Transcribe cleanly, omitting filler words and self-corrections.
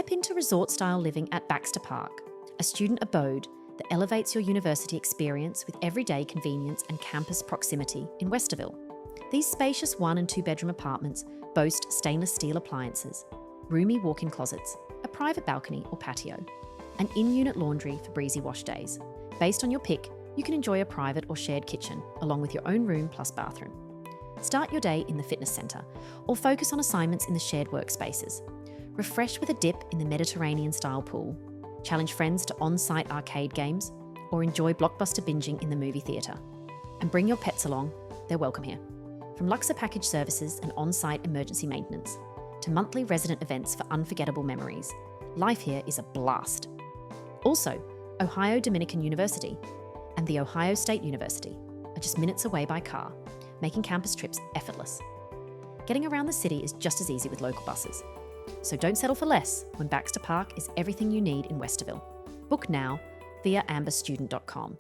Step into resort-style living at Baxter Park, a student abode that elevates your university experience with everyday convenience and campus proximity in Westerville. These spacious 1 and 2 bedroom apartments boast stainless steel appliances, roomy walk-in closets, a private balcony or patio, an in-unit laundry for breezy wash days. Based on your pick, you can enjoy a private or shared kitchen, along with your own room plus bathroom. Start your day in the fitness centre, or focus on assignments in the shared workspaces. Refresh with a dip in the Mediterranean-style pool. Challenge friends to on-site arcade games, or enjoy blockbuster binging in the movie theatre. And bring your pets along, they're welcome here. From Luxor package services and on-site emergency maintenance, to monthly resident events for unforgettable memories, life here is a blast. Also, Ohio Dominican University and the Ohio State University are just minutes away by car, making campus trips effortless. Getting around the city is just as easy with local buses. So don't settle for less when Baxter Park is everything you need in Westerville. Book now via amberstudent.com.